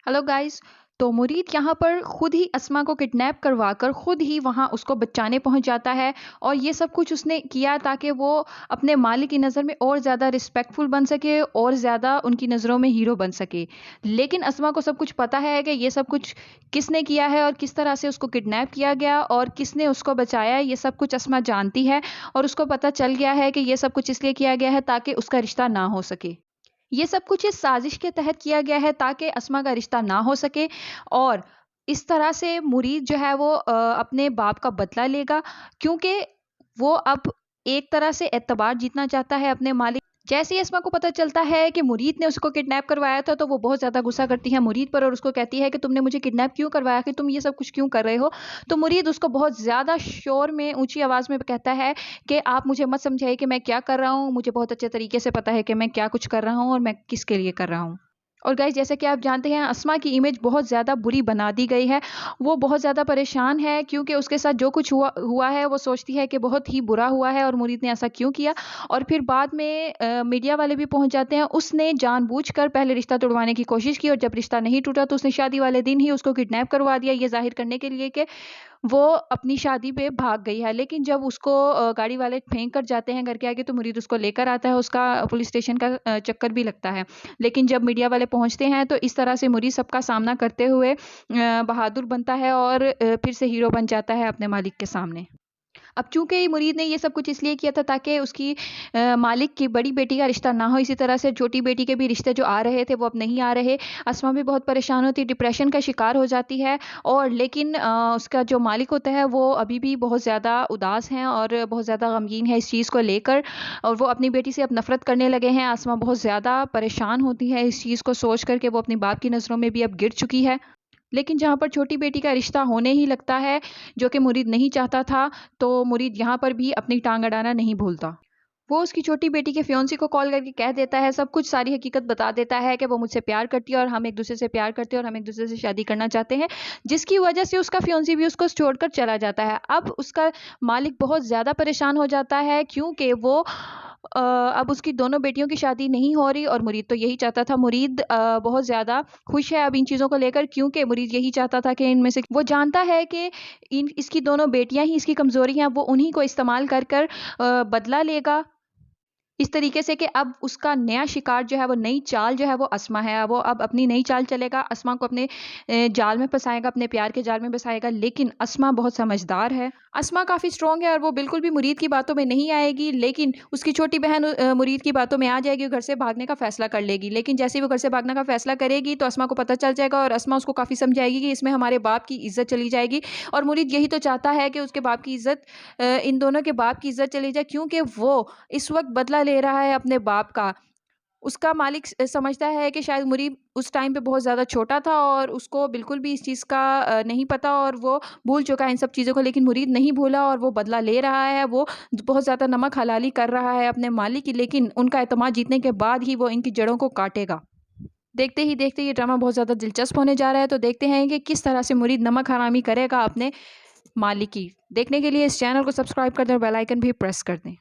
Hello guys. तो मुरीद यहाँ पर खुद ही अस्मा को किडनैप करवाकर खुद ही वहाँ उसको बचाने पहुँच जाता है। और ये सब कुछ उसने किया ताकि वो अपने मालिक की नज़र में और ज़्यादा रिस्पेक्टफुल बन सके और ज़्यादा उनकी नज़रों में हीरो बन सके। लेकिन अस्मा को सब कुछ पता है कि ये सब कुछ किसने किया है और किस तरह से उसको किडनैप किया गया और किसने उसको बचाया, ये सब कुछ अस्मा जानती है। और उसको पता चल गया है कि ये सब कुछ इसलिए किया गया है ताकि उसका रिश्ता ना हो सके। ये सब कुछ इस साजिश के तहत किया गया है ताकि अस्मा का रिश्ता ना हो सके। और इस तरह से मुरीद जो है वो अपने बाप का बदला लेगा, क्योंकि वो अब एक तरह से एतबार जीतना चाहता है अपने मालिक। जैसे ही अस्मा को पता चलता है कि मुरीद ने उसको किडनैप करवाया था तो वो बहुत ज़्यादा गुस्सा करती है मुरीद पर और उसको कहती है कि तुमने मुझे किडनैप क्यों करवाया, कि तुम ये सब कुछ क्यों कर रहे हो। तो मुरीद उसको बहुत ज़्यादा शोर में ऊंची आवाज़ में कहता है कि आप मुझे मत समझाइए कि मैं क्या कर रहा हूँ, मुझे बहुत अच्छे तरीके से पता है कि मैं क्या कुछ कर रहा हूँ और मैं किसके लिए कर रहा हूँ। और गाइस, जैसे कि आप जानते हैं, अस्मा की इमेज बहुत ज़्यादा बुरी बना दी गई है। वो बहुत ज़्यादा परेशान है क्योंकि उसके साथ जो कुछ हुआ हुआ है वो सोचती है कि बहुत ही बुरा हुआ है और मुरीद ने ऐसा क्यों किया। और फिर बाद में मीडिया वाले भी पहुंच जाते हैं। उसने जानबूझकर पहले रिश्ता तोड़वाने की कोशिश की और जब रिश्ता नहीं टूटा तो उसने शादी वाले दिन ही उसको किडनैप करवा दिया, ये जाहिर करने के लिए कि वो अपनी शादी पे भाग गई है। लेकिन जब उसको गाड़ी वाले फेंक कर जाते हैं घर के आगे तो मुरीद उसको लेकर आता है, उसका पुलिस स्टेशन का चक्कर भी लगता है। लेकिन जब मीडिया वाले पहुंचते हैं तो इस तरह से मुरीद सबका सामना करते हुए बहादुर बनता है और फिर से हीरो बन जाता है अपने मालिक के सामने। अब चूंकि मुरीद ने ये सब कुछ इसलिए किया था ताकि उसकी मालिक की बड़ी बेटी का रिश्ता ना हो, इसी तरह से छोटी बेटी के भी रिश्ते जो आ रहे थे वो अब नहीं आ रहे। अस्मा भी बहुत परेशान होती है, डिप्रेशन का शिकार हो जाती है। और लेकिन उसका जो मालिक होता है वो अभी भी बहुत ज़्यादा उदास हैं और बहुत ज़्यादा गमगीन है इस चीज़ को लेकर। और वो अपनी बेटी से अब नफरत करने लगे हैं। अस्मा बहुत ज़्यादा परेशान होती है इस चीज़ को सोच कर के वो अपने बाप की नज़रों में भी अब गिर चुकी है। लेकिन जहाँ पर छोटी बेटी का रिश्ता होने ही लगता है, जो कि मुरीद नहीं चाहता था, तो मुरीद यहाँ पर भी अपनी टांग अड़ाना नहीं भूलता। वो उसकी छोटी बेटी के फियोंसी को कॉल करके कह देता है, सब कुछ सारी हकीकत बता देता है कि वो मुझसे प्यार करती है और हम एक दूसरे से प्यार करते हैं और हम एक दूसरे से शादी करना चाहते हैं, जिसकी वजह से उसका फियोंसी भी उसको छोड़कर चला जाता है। अब उसका मालिक बहुत ज़्यादा परेशान हो जाता है क्योंकि वो अब उसकी दोनों बेटियों की शादी नहीं हो रही और मुरीद तो यही चाहता था। मुरीद बहुत ज़्यादा खुश है अब इन चीज़ों को लेकर, क्योंकि मुरीद यही चाहता था कि इनमें से वो जानता है कि इन इसकी दोनों बेटियां ही इसकी कमज़ोरी हैं। वो उन्हीं को इस्तेमाल कर कर बदला लेगा इस तरीके से कि अब उसका नया शिकार जो है, वो नई चाल जो है वो अस्मा है। वो अब अपनी नई चाल चलेगा, अस्मा को अपने जाल में फंसाएगा, अपने प्यार के जाल में फंसाएगा। लेकिन अस्मा बहुत समझदार है, अस्मा काफ़ी स्ट्रॉन्ग है और वो बिल्कुल भी मुरीद की बातों में नहीं आएगी। लेकिन उसकी छोटी बहन मुरीद की बातों में आ जाएगी, घर से भागने का फैसला कर लेगी। लेकिन जैसे ही वो घर से भागने का फैसला करेगी तो अस्मा को पता चल जाएगा और अस्मा उसको काफ़ी समझाएगी कि इसमें हमारे बाप की इज्जत चली जाएगी। और मुरीद यही तो चाहता है कि उसके बाप की इज्जत, इन दोनों के बाप की इज्जत चली जाए, क्योंकि वो इस वक्त बदला ले रहा है अपने बाप का। उसका मालिक समझता है कि शायद मुरीद उस टाइम पे बहुत ज़्यादा छोटा था और उसको बिल्कुल भी इस चीज़ का नहीं पता और वो भूल चुका है इन सब चीज़ों को। लेकिन मुरीद नहीं भूला और वो बदला ले रहा है। वो बहुत ज़्यादा नमक हलाली कर रहा है अपने मालिक की, लेकिन उनका एतमाद जीतने के बाद ही वो इनकी जड़ों को काटेगा। देखते ही देखते ये ड्रामा बहुत ज़्यादा दिलचस्प होने जा रहा है। तो देखते हैं कि किस तरह से मुरीद नमक हरामी करेगा अपने मालिक की। देखने के लिए इस चैनल को सब्सक्राइब कर दें और बेल आइकन भी प्रेस कर दें।